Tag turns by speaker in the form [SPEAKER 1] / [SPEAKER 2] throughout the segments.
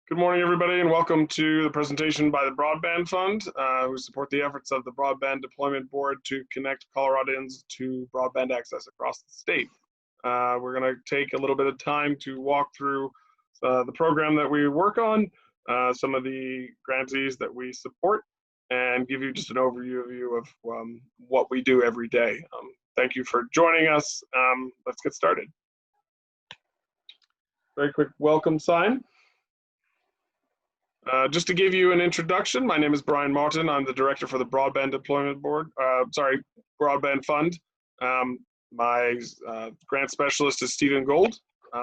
[SPEAKER 1] Good morning, everybody, and welcome to the presentation by the Broadband Fund, who support the efforts of the Broadband Deployment Board to connect Coloradans to broadband access across the state. We're going to take a little bit of time to walk through the program that we work on, some of the grantees that we support, and give you just an overview of what we do every day. Thank you for joining us. Let's get started. Very quick welcome sign. Just to give you an introduction, my name is Brian Martin. I'm the director for the Broadband Deployment Board, Broadband Fund. My grant specialist is Stephen Gould.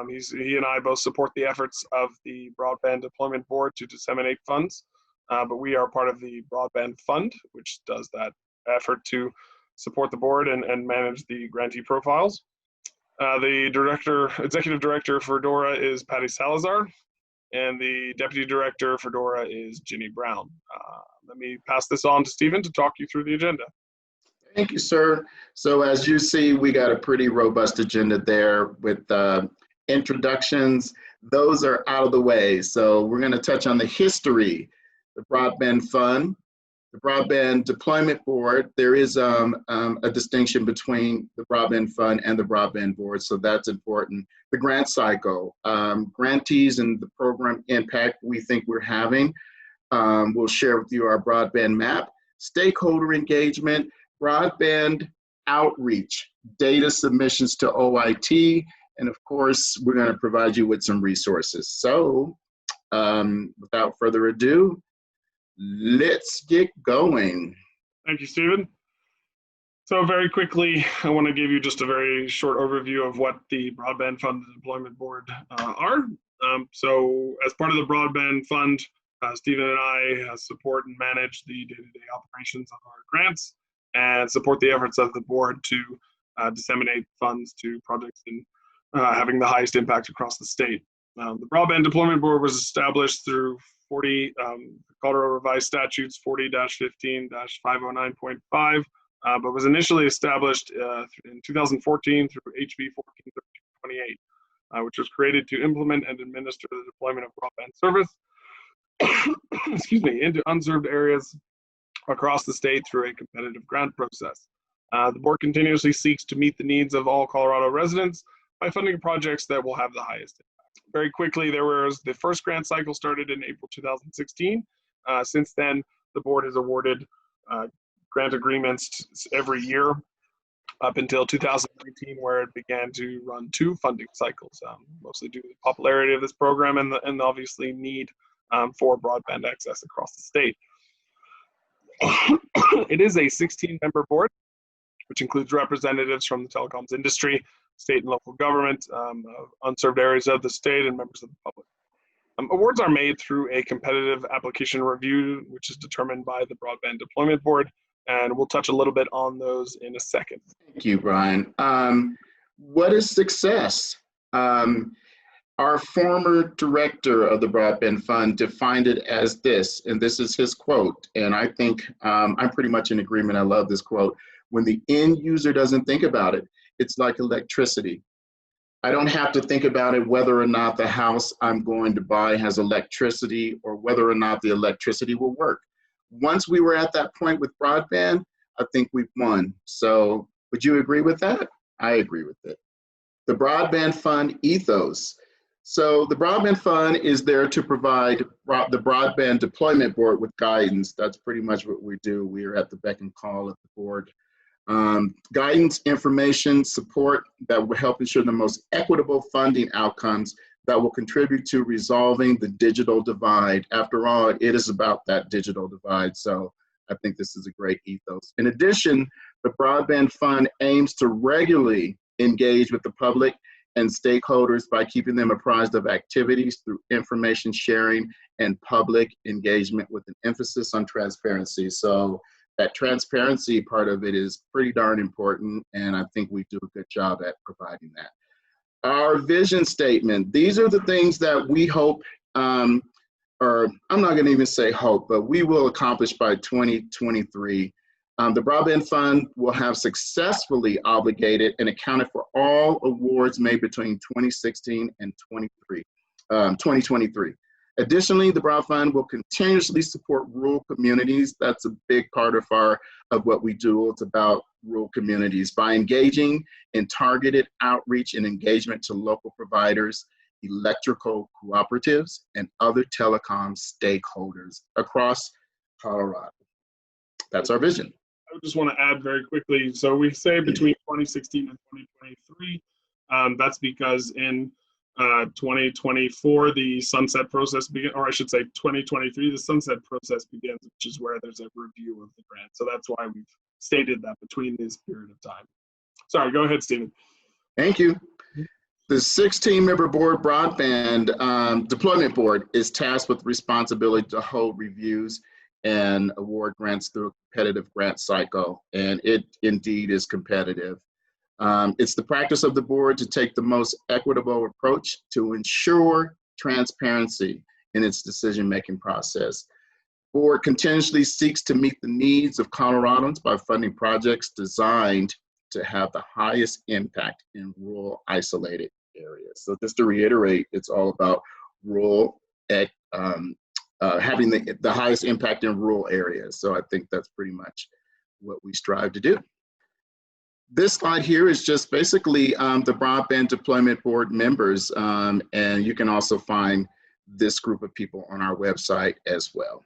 [SPEAKER 1] He and I both support the efforts of the Broadband Deployment Board to disseminate funds, but we are part of the Broadband Fund, which does that effort to support the board and manage the grantee profiles. The executive director for DORA is Patty Salazar, and the deputy director for DORA is Ginny Brown. Let me pass this on to Stephen to talk you through the agenda.
[SPEAKER 2] Thank you, sir. So as you see, we got a pretty robust agenda there with introductions. Those are out of the way. So we're going to touch on the history, the Broadband Fund, the Broadband Deployment Board. There is a distinction between the Broadband Fund and the Broadband Board, so that's important. The grant cycle, grantees and the program impact we think we're having. We'll share with you our broadband map, stakeholder engagement, broadband outreach, data submissions to OIT, and of course, we're going to provide you with some resources. So without further ado, let's get going.
[SPEAKER 1] Thank you, Stephen. So very quickly, I want to give you just a very short overview of what the Broadband Fund and Deployment Board are. So as part of the Broadband Fund, Stephen and I support and manage the day-to-day operations of our grants and support the efforts of the board to disseminate funds to projects in having the highest impact across the state. The Broadband Deployment Board was established through Colorado Revised Statutes 40-15-509.5, but was initially established in 2014 through HB 1428, which was created to implement and administer the deployment of broadband service into unserved areas across the state through a competitive grant process. The board continuously seeks to meet the needs of all Colorado residents by funding projects that will have the highest impact. Very quickly, the first grant cycle started in April 2016. Since then, the board has awarded grant agreements every year up until 2019, where it began to run 2 funding cycles, mostly due to the popularity of this program and obviously need for broadband access across the state. It is a 16-member board, which includes representatives from the telecoms industry, state and local government, unserved areas of the state, and members of the public. Awards are made through a competitive application review, which is determined by the Broadband Deployment Board, and we'll touch a little bit on those in a second.
[SPEAKER 2] Thank you, Brian. What is success? Our former director of the Broadband Fund defined it as this, and this is his quote, and I think I'm pretty much in agreement. I love this quote. When the end user doesn't think about it, it's like electricity. I don't have to think about it whether or not the house I'm going to buy has electricity or whether or not the electricity will work. Once we were at that point with broadband, I think we've won. So would you agree with that? I agree with it. The Broadband Fund ethos. So the Broadband Fund is there to provide the Broadband Deployment Board with guidance. That's pretty much what we do. We are at the beck and call of the board. Guidance, information, support that will help ensure the most equitable funding outcomes that will contribute to resolving the digital divide. After all, it is about that digital divide. So I think this is a great ethos. In addition, the Broadband Fund aims to regularly engage with the public and stakeholders by keeping them apprised of activities through information sharing and public engagement with an emphasis on transparency. So that transparency part of it is pretty darn important, and I think we do a good job at providing that. Our vision statement, these are the things that we hope, or I'm not gonna even say hope, but we will accomplish by 2023. The Broadband Fund will have successfully obligated and accounted for all awards made between 2016 and 2023. Additionally, the Broad Fund will continuously support rural communities. That's a big part of what we do. It's about rural communities by engaging in targeted outreach and engagement to local providers, electrical cooperatives, and other telecom stakeholders across Colorado. That's our vision.
[SPEAKER 1] I just want to add very quickly. So we say between 2016 and 2023. That's because in 2024, the sunset process begins, or I should say 2023, the sunset process begins, which is where there's a review of the grant. So that's why we've stated that between this period of time. Sorry, go ahead, Stephen.
[SPEAKER 2] Thank you. The 16-member board Broadband Deployment Board is tasked with the responsibility to hold reviews and award grants through a competitive grant cycle, and it indeed is competitive. It's the practice of the board to take the most equitable approach to ensure transparency in its decision-making process. The board continuously seeks to meet the needs of Coloradans by funding projects designed to have the highest impact in rural isolated areas. So just to reiterate, it's all about rural, having the highest impact in rural areas. So I think that's pretty much what we strive to do. This slide here is just basically the Broadband Deployment Board members, and you can also find this group of people on our website as well.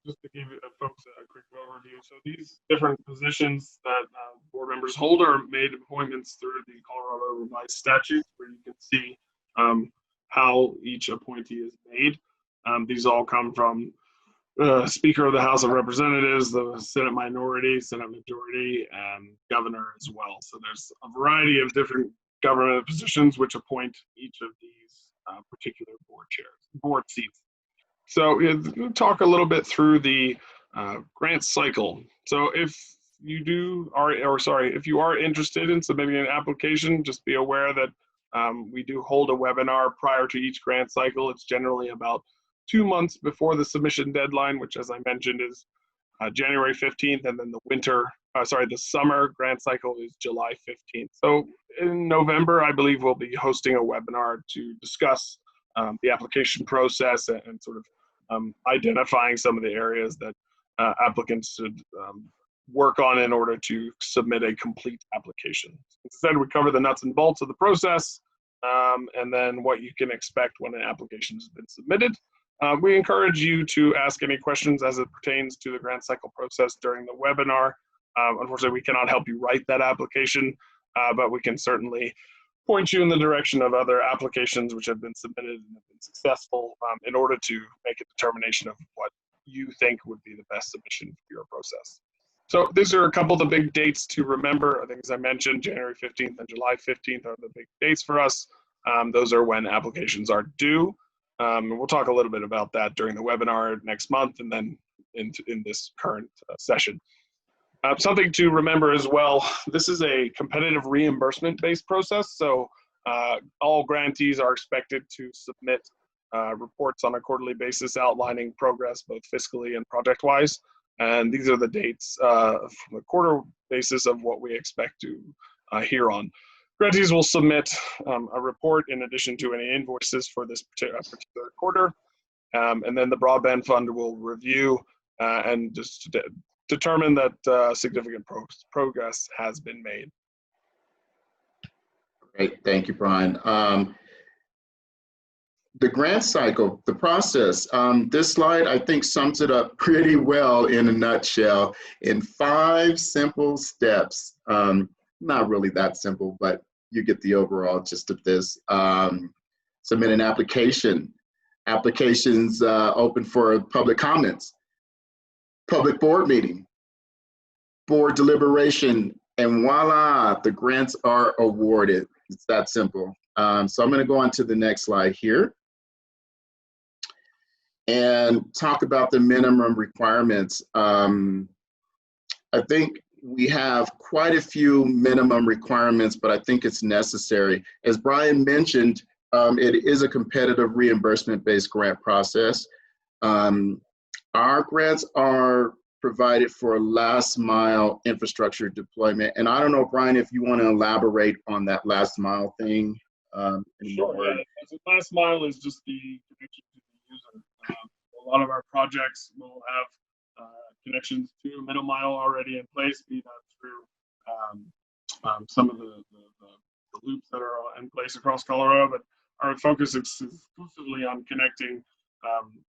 [SPEAKER 1] Just to give folks a quick overview, so these different positions that board members hold are made appointments through the Colorado revised statutes, where you can see how each appointee is made. These all come from Speaker of the House of Representatives, the Senate minority, Senate majority, and governor as well. So there's a variety of different government positions which appoint each of these particular board seats. So we'll talk a little bit through the grant cycle. So if you are interested in submitting an application, just be aware that we do hold a webinar prior to each grant cycle. It's generally about 2 months before the submission deadline, which, as I mentioned, is January 15th, and then the summer grant cycle is July 15th. So in November, I believe we'll be hosting a webinar to discuss the application process and sort of identifying some of the areas that applicants should work on in order to submit a complete application. Instead, we cover the nuts and bolts of the process, and then what you can expect when an application has been submitted. We encourage you to ask any questions as it pertains to the grant cycle process during the webinar. Unfortunately, we cannot help you write that application, but we can certainly point you in the direction of other applications which have been submitted and have been successful in order to make a determination of what you think would be the best submission for your process. So these are a couple of the big dates to remember. I think, as I mentioned, January 15th and July 15th are the big dates for us. Those are when applications are due. And we'll talk a little bit about that during the webinar next month and then in this current session. Something to remember as well, this is a competitive reimbursement-based process. So all grantees are expected to submit reports on a quarterly basis outlining progress, both fiscally and project-wise. And these are the dates from a quarter basis of what we expect to hear on. Grantees will submit a report in addition to any invoices for this particular quarter. And then the Broadband Fund will review and just determine that significant progress has been made.
[SPEAKER 2] Great, thank you, Brian. The grant cycle, the process, this slide I think sums it up pretty well in a nutshell in 5 simple steps. Not really that simple, but you get the overall gist of this. Submit an application. Applications open for public comments. Public board meeting. Board deliberation, and voila, the grants are awarded. It's that simple. So I'm going to go on to the next slide here and talk about the minimum requirements. I think we have quite a few minimum requirements, but I think it's necessary. As Brian mentioned, it is a competitive reimbursement-based grant process. Our grants are provided for last mile infrastructure deployment. And I don't know, Brian, if you want to elaborate on that last mile thing. any
[SPEAKER 1] Sure,
[SPEAKER 2] more?
[SPEAKER 1] yeah. So last mile is just the connection to the user. A lot of our projects will have connections to middle mile already in place, be that through some of the loops that are in place across Colorado, but our focus is exclusively on connecting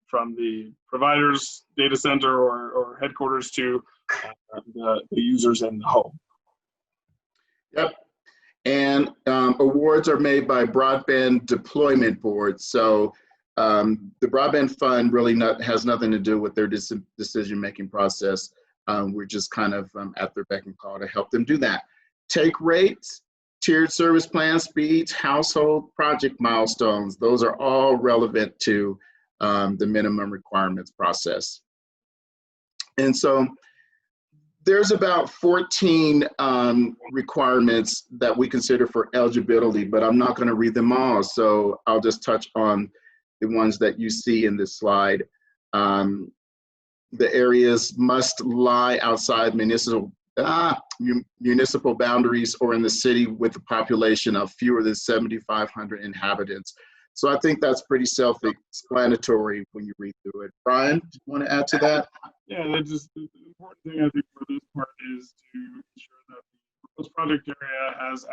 [SPEAKER 1] from the provider's data center or headquarters to the users in the home.
[SPEAKER 2] Yep. And awards are made by Broadband Deployment Board. So the Broadband Fund really has nothing to do with their decision-making process. We're just kind of at their beck and call to help them do that. Take rates, tiered service plan speeds, household project milestones, those are all relevant to the minimum requirements process. And so there's about 14 requirements that we consider for eligibility, but I'm not going to read them all. So I'll just touch on the ones that you see in this slide. The areas must lie outside municipal boundaries or in the city with a population of fewer than 7,500 inhabitants. So I think that's pretty self-explanatory when you read through it. Brian, do you want to add to that?
[SPEAKER 1] Yeah, that's just the important thing I think for this part is to ensure that the proposed project area has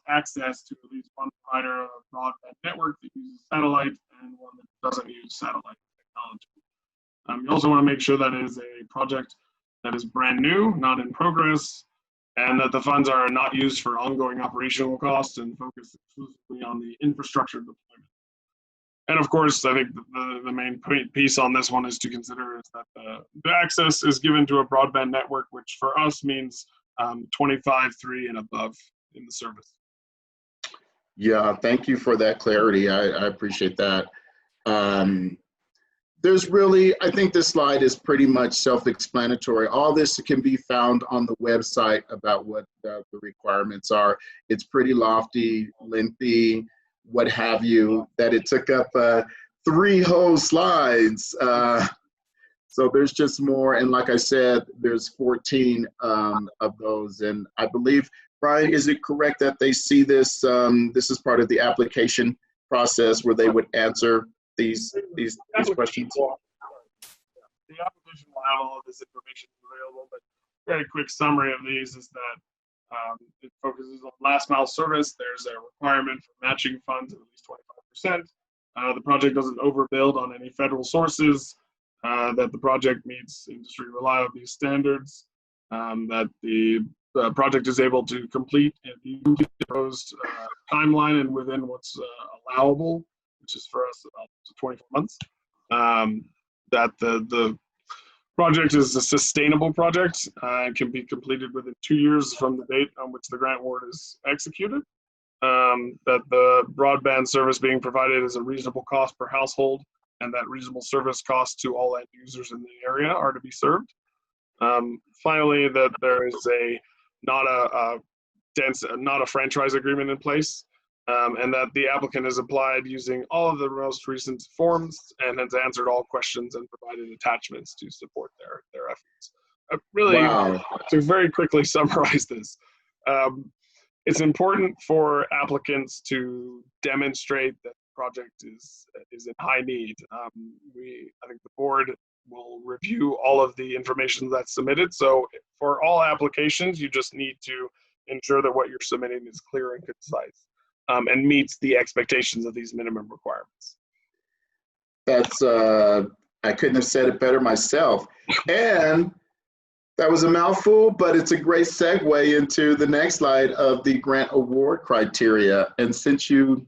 [SPEAKER 1] access to at least one provider of broadband network that uses satellite and one that doesn't use satellite technology. You also want to make sure that it is a project that is brand new, not in progress, and that the funds are not used for ongoing operational costs and focus exclusively on the infrastructure deployment. And of course, I think the main piece on this one is to consider is that the access is given to a broadband network, which for us means 25/3 and above in the service.
[SPEAKER 2] Yeah, thank you for that clarity. I appreciate that. There's really, I think this slide is pretty much self-explanatory. All this can be found on the website about what the requirements are. It's pretty lofty, lengthy, what have you, that it took up 3 whole slides. So there's just more, and like I said, there's 14 of those. And I believe, Brian, is it correct that they see this, this is part of the application process where they would answer these questions?
[SPEAKER 1] The application will have all of this information available, but very quick summary of these is that it focuses on last mile service. There's a requirement for matching funds of at least 25%. The project doesn't overbuild on any federal sources, that the project meets industry reliability standards, that the project is able to complete the proposed timeline and within what's allowable, which is for us about 24 months, that the project is a sustainable project and can be completed within 2 years from the date on which the grant award is executed, that the broadband service being provided is a reasonable cost per household, and that reasonable service costs to all end users in the area are to be served. Finally, that there is not a franchise agreement in place, and that the applicant has applied using all of the most recent forms and has answered all questions and provided attachments to support their efforts. Really,
[SPEAKER 2] wow.
[SPEAKER 1] To very quickly summarize this, it's important for applicants to demonstrate that the project is in high need. I think the board will review all of the information that's submitted. So for all applications, you just need to ensure that what you're submitting is clear and concise. And meets the expectations of these minimum requirements.
[SPEAKER 2] That's, I couldn't have said it better myself. And that was a mouthful, but it's a great segue into the next slide of the grant award criteria. And since you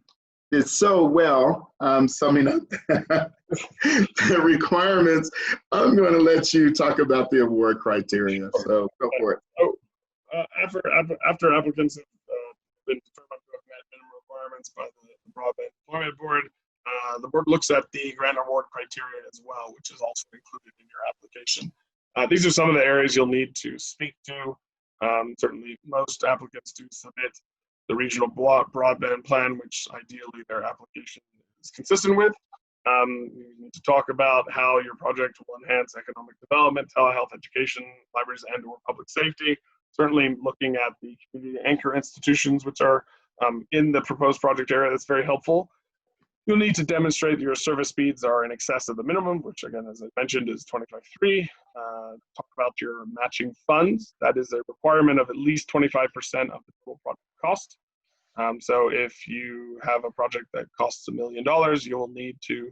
[SPEAKER 2] did so well summing up the requirements, I'm going to let you talk about the award criteria. So go for it.
[SPEAKER 1] So, after applicants have been determined to have met minimum requirements by the Broadband Deployment Board, the board looks at the grant award criteria as well, which is also included in your application. These are some of the areas you'll need to speak to. Certainly, most applicants do submit the regional broadband plan, which ideally their application is consistent with. You need to talk about how your project will enhance economic development, telehealth, education, libraries, and/or public safety. Certainly looking at the community anchor institutions, which are in the proposed project area. That's very helpful. You'll need to demonstrate your service speeds are in excess of the minimum, which again, as I mentioned, is 25.3. Talk about your matching funds. That is a requirement of at least 25% of the total project cost. So if you have a project that costs $1 million, you will need to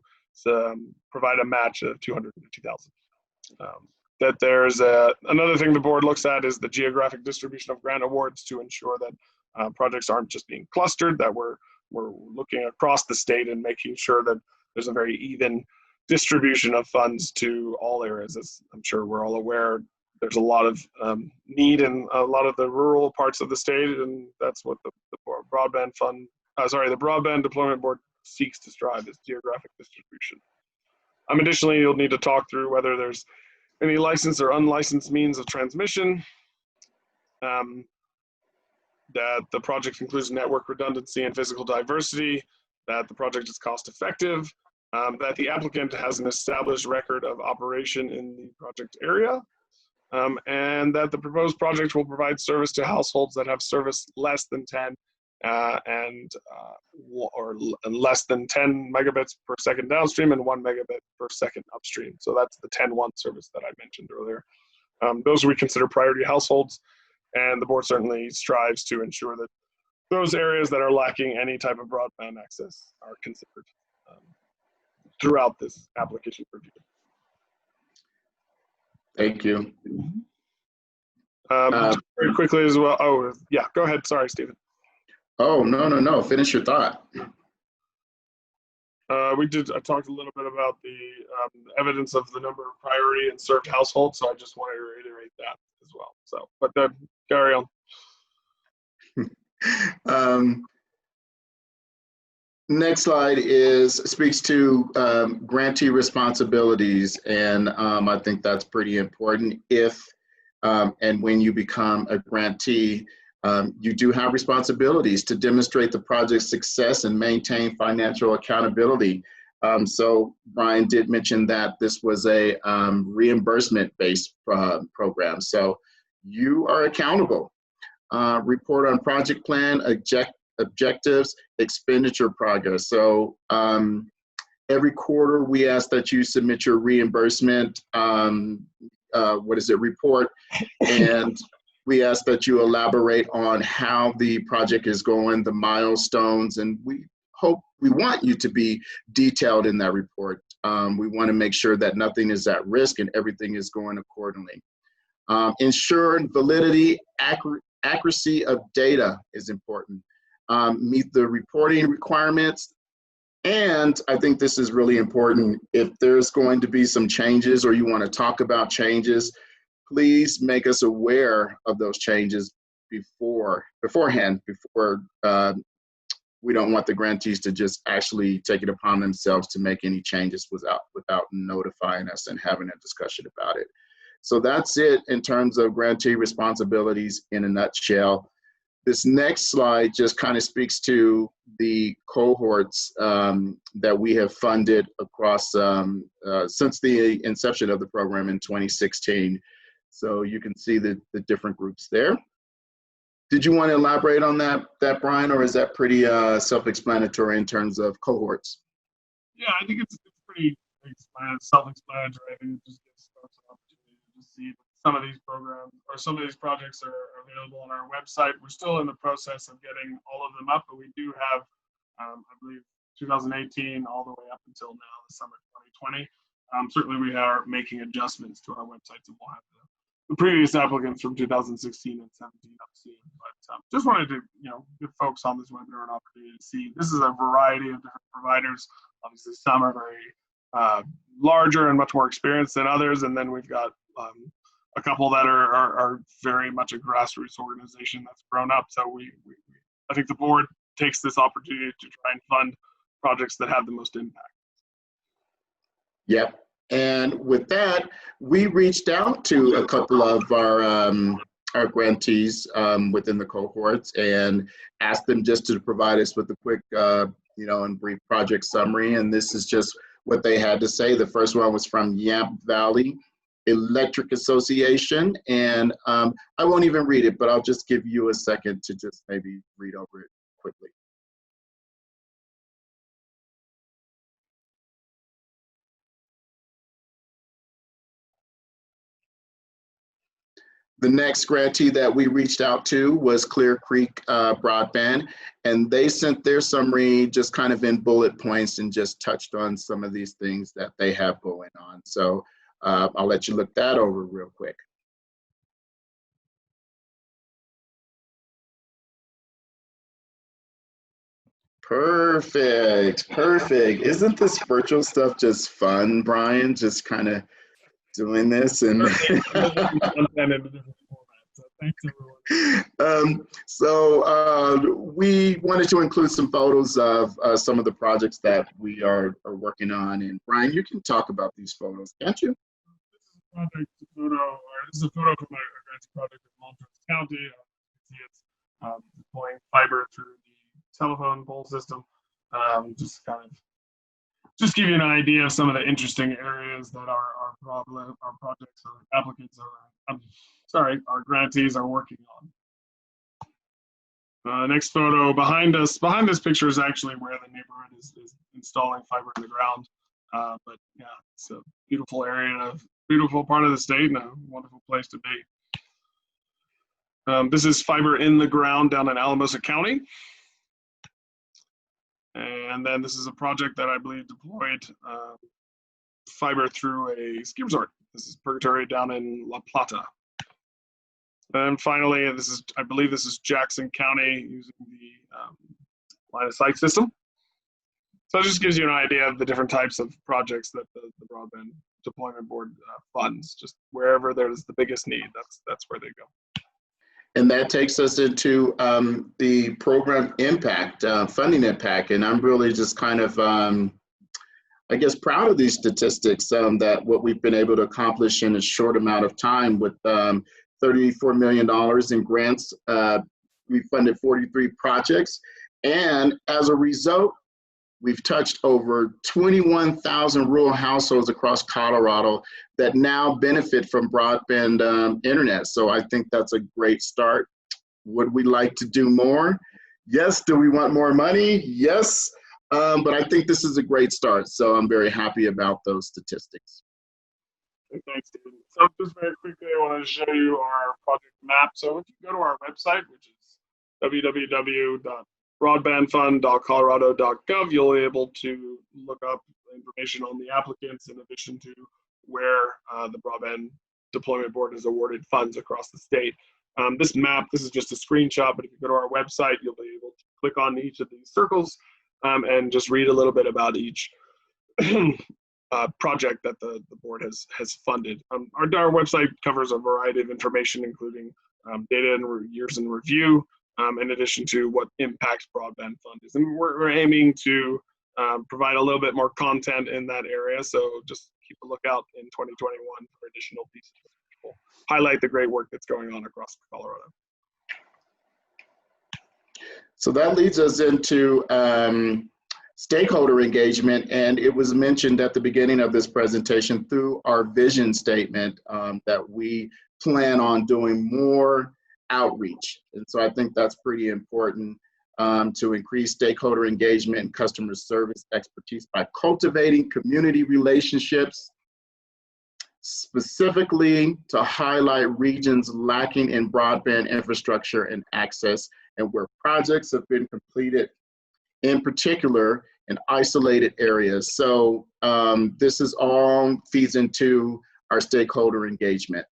[SPEAKER 1] provide a match of $250,000. That there's another thing the board looks at is the geographic distribution of grant awards to ensure that projects aren't just being clustered, that we're looking across the state and making sure that there's a very even distribution of funds to all areas. As I'm sure we're all aware, there's a lot of need in a lot of the rural parts of the state, and that's what the Broadband Fund, the Broadband Deployment Board seeks to strive, is geographic distribution. Additionally, you'll need to talk through whether there's any licensed or unlicensed means of transmission, that the project includes network redundancy and physical diversity, that the project is cost effective, that the applicant has an established record of operation in the project area, and that the proposed project will provide service to households that have service less than 10 or less than 10 megabits per second downstream and 1 megabit per second upstream. So that's the 10-1 service that I mentioned earlier. Those we consider priority households, and the board certainly strives to ensure that those areas that are lacking any type of broadband access are considered throughout this application review.
[SPEAKER 2] Thank you.
[SPEAKER 1] Very quickly as well. Oh, yeah, go ahead. Sorry, Stephen.
[SPEAKER 2] Oh, no. Finish your thought.
[SPEAKER 1] I talked a little bit about the evidence of the number of priority and served households, so I just want to reiterate that as well. So, but then carry on.
[SPEAKER 2] Next slide speaks to grantee responsibilities, and I think that's pretty important. If and when you become a grantee, you do have responsibilities to demonstrate the project's success and maintain financial accountability. So Brian did mention that this was a reimbursement-based program. So you are accountable. Report on project plan, objectives, expenditure progress. So every quarter we ask that you submit your reimbursement, report, and we ask that you elaborate on how the project is going, the milestones, and we want you to be detailed in that report. We want to make sure that nothing is at risk and everything is going accordingly. Ensure validity, accuracy of data is important. Meet the reporting requirements. And I think this is really important. If there's going to be some changes or you want to talk about changes, please make us aware of those changes beforehand. We don't want the grantees to just actually take it upon themselves to make any changes without notifying us and having a discussion about it. So that's it in terms of grantee responsibilities in a nutshell. This next slide just kind of speaks to the cohorts that we have funded across since the inception of the program in 2016. So you can see the different groups there. Did you want to elaborate on that, Brian, or is that pretty self-explanatory in terms of cohorts?
[SPEAKER 1] Yeah, I think it's pretty self-explanatory. I think it just gives folks an opportunity to see some of these programs or some of these projects are available on our website. We're still in the process of getting all of them up, but we do have, I believe, 2018 all the way up until now, the summer 2020. Certainly, we are making adjustments to our website, and we'll have the previous applicants from 2016 and 17 up soon. But just wanted to, give folks on this webinar an opportunity to see. This is a variety of different providers. Obviously, some are very larger and much more experienced than others, and then we've got a couple that are very much a grassroots organization that's grown up. So I think the board takes this opportunity to try and fund projects that have the most impact.
[SPEAKER 2] Yep. And with that, we reached out to a couple of our grantees within the cohorts and asked them just to provide us with a quick, and brief project summary. And this is just what they had to say. The first one was from Yamp Valley Electric Association. And I won't even read it, but I'll just give you a second to just maybe read over it quickly. The next grantee that we reached out to was Clear Creek Broadband, and they sent their summary just kind of in bullet points and just touched on some of these things that they have going on. So I'll let you look that over real quick. Perfect, perfect. Isn't this virtual stuff just fun, Brian? Just kind of doing this and
[SPEAKER 1] Thanks, everyone.
[SPEAKER 2] We wanted to include some photos of some of the projects that we are working on. And Brian, you can talk about these photos, can't you?
[SPEAKER 1] This is a photo from my grantee project in Montrose County. You can see it's deploying fiber through the telephone pole system. Just give you an idea of some of the interesting areas that our projects or applicants are, our grantees are working on. Next photo behind us. Behind this picture is actually where the neighborhood is installing fiber in the ground. But yeah, it's a beautiful area, beautiful part of the state, and a wonderful place to be. This is fiber in the ground down in Alamosa County. And then this is a project that I believe deployed fiber through a ski resort. This is Purgatory down in La Plata. And finally, I believe this is Jackson County using the line of sight system. So it just gives you an idea of the different types of projects that the Broadband Deployment Board funds. Just wherever there's the biggest need, that's where they go.
[SPEAKER 2] And that takes us into the program impact, funding impact. And I'm really just kind of, I guess, proud of these statistics that what we've been able to accomplish in a short amount of time with $34 million in grants. We funded 43 projects. And as a result, we've touched over 21,000 rural households across Colorado that now benefit from broadband internet. So I think that's a great start. Would we like to do more? Yes. Do we want more money? Yes. But I think this is a great start. So I'm very happy about those statistics.
[SPEAKER 1] Thanks, Stephen. So just very quickly, I want to show you our project map. So if you go to our website, which is www.broadbandfund.colorado.gov, you'll be able to look up information on the applicants in addition to where the Broadband Deployment Board has awarded funds across the state. This map, this is just a screenshot, but if you go to our website, you'll be able to click on each of these circles and just read a little bit about each project that the board has funded. Our website covers a variety of information, including data and years in review, in addition to what impact Broadband Fund is. And we're aiming to provide a little bit more content in that area, so just keep a lookout in 2021 for additional pieces that will highlight the great work that's going on across Colorado.
[SPEAKER 2] So that leads us into stakeholder engagement, and it was mentioned at the beginning of this presentation through our vision statement that we plan on doing more outreach. And so I think that's pretty important to increase stakeholder engagement and customer service expertise by cultivating community relationships, specifically to highlight regions lacking in broadband infrastructure and access, and where projects have been completed in particular in isolated areas. So this is all feeds into our stakeholder engagement.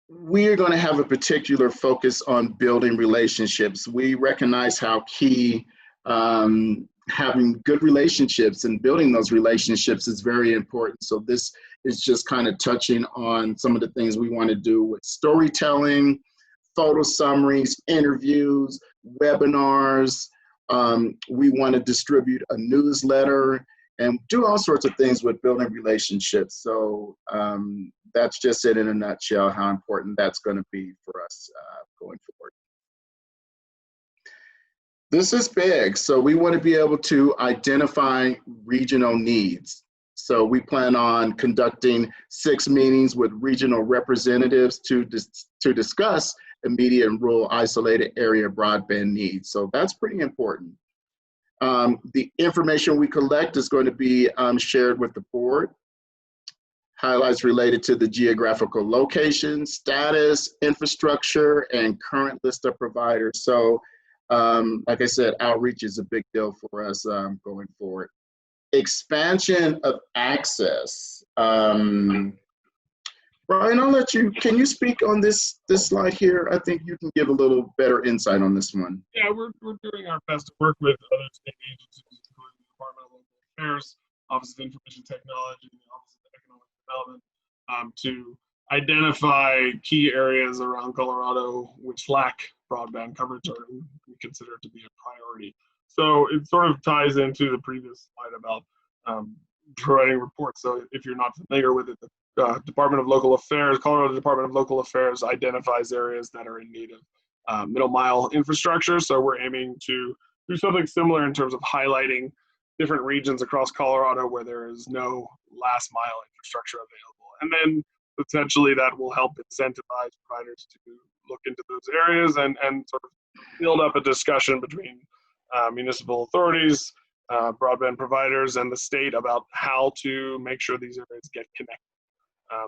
[SPEAKER 2] We are going to have a particular focus on building relationships. We recognize how key having good relationships and building those relationships is very important. So this is just kind of touching on some of the things we want to do with storytelling, photo summaries, interviews, webinars. We want to distribute a newsletter and do all sorts of things with building relationships. So that's just it in a nutshell, how important that's going to be for us going forward. This is big. So we want to be able to identify regional needs. So we plan on conducting 6 meetings with regional representatives to discuss immediate and rural isolated area broadband needs. So that's pretty important. The information we collect is going to be shared with the board. Highlights related to the geographical location, status, infrastructure, and current list of providers. So, like I said, outreach is a big deal for us going forward. Expansion of access. Brian, I'll let you, can you speak on this slide here? I think you can give a little better insight on this one.
[SPEAKER 1] Yeah, we're doing our best to work with other state agencies, including the Department of Local Affairs, Office of Information Technology, and the Office of Economic Development, to identify key areas around Colorado which lack broadband coverage or we consider to be a priority. So it sort of ties into the previous slide about providing reports. So if you're not familiar with it, the Department of Local Affairs, Colorado Department of Local Affairs identifies areas that are in need of middle mile infrastructure. So we're aiming to do something similar in terms of highlighting different regions across Colorado where there is no last mile infrastructure available. And then potentially that will help incentivize providers to look into those areas and sort of build up a discussion between municipal authorities, broadband providers, and the state about how to make sure these areas get connected.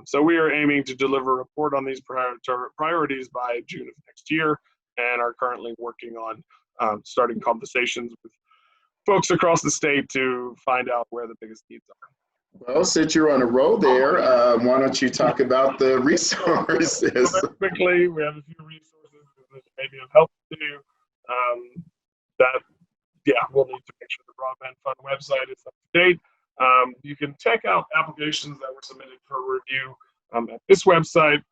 [SPEAKER 1] So we are aiming to deliver a report on these priorities by June of next year and are currently working on starting conversations with folks across the state to find out where the biggest needs are.
[SPEAKER 2] Well, since you're on a roll there, why don't you talk about the resources?
[SPEAKER 1] Well, quickly, we have a few resources that may be of help to you. We'll need to make sure the Broadband Fund website is up to date. You can check out applications that were submitted for review at this website.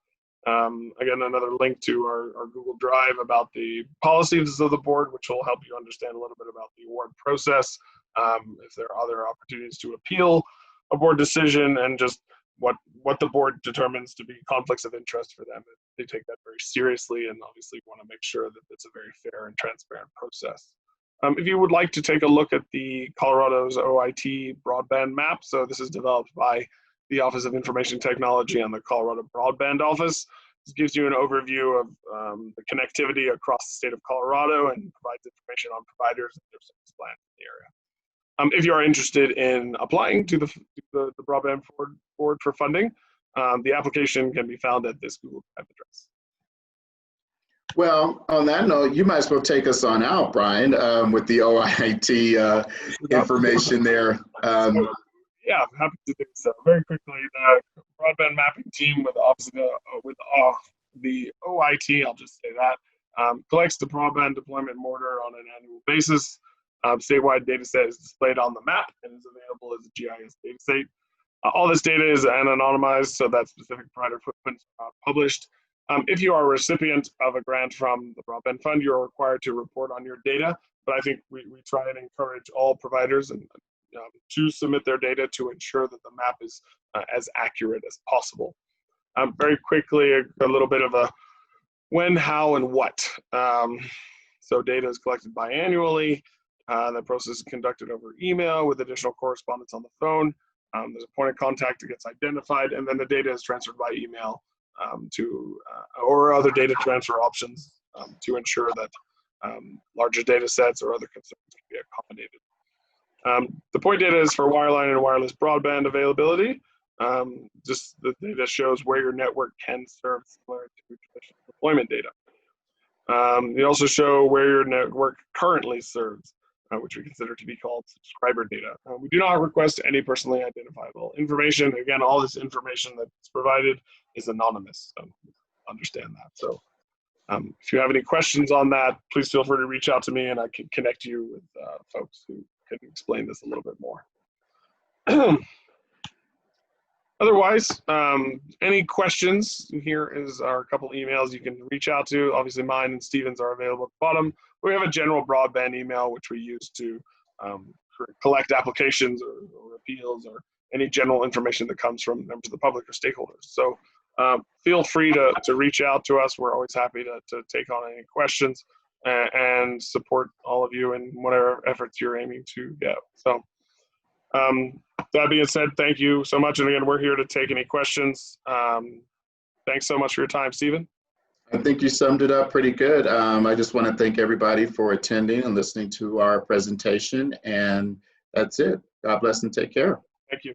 [SPEAKER 1] Again, another link to our Google Drive about the policies of the board, which will help you understand a little bit about the award process, if there are other opportunities to appeal a board decision, and just what the board determines to be conflicts of interest for them. They take that very seriously and obviously want to make sure that it's a very fair and transparent process. If you would like to take a look at the Colorado's OIT broadband map, so this is developed by the Office of Information Technology and the Colorado Broadband Office. This gives you an overview of the connectivity across the state of Colorado and provides information on providers and their service plans in the area. If you are interested in applying to the Broadband Board for funding, the application can be found at this Google Drive address.
[SPEAKER 2] Well, on that note, you might as well take us on out, Brian, with the OIT information there.
[SPEAKER 1] Yeah, I'm happy to do so. Very quickly, the broadband mapping team with the OIT, I'll just say that, collects the broadband deployment order on an annual basis. Statewide data set is displayed on the map and is available as a GIS data set. All this data is anonymized, so that specific provider footprints are not published. If you are a recipient of a grant from the Broadband Fund, you're required to report on your data, but I think we try and encourage all providers and to submit their data to ensure that the map is as accurate as possible. Very quickly, a little bit of a when, how, and what. So data is collected biannually. The process is conducted over email with additional correspondence on the phone. There's a point of contact that gets identified, and then the data is transferred by email or other data transfer options to ensure that larger data sets or other concerns can be accommodated. The point data is for wireline and wireless broadband availability. Just the data shows where your network can serve, similar to traditional deployment data. They also show where your network currently serves, which we consider to be called subscriber data. We do not request any personally identifiable information. Again, all this information that's provided is anonymous, so understand that. So if you have any questions on that, please feel free to reach out to me and I can connect you with folks who can explain this a little bit more. Otherwise, any questions, here is our couple emails you can reach out to. Obviously mine and Steven's are available at the bottom. We have a general broadband email which we use to collect applications or appeals or any general information that comes from members of the public or stakeholders. So feel free to reach out to us. We're always happy to take on any questions and support all of you in whatever efforts you're aiming to get. So that being said, thank you so much. And again, we're here to take any questions. Thanks so much for your time, Stephen.
[SPEAKER 2] I think you summed it up pretty good. I just want to thank everybody for attending and listening to our presentation. And that's it. God bless and take care.
[SPEAKER 1] Thank you.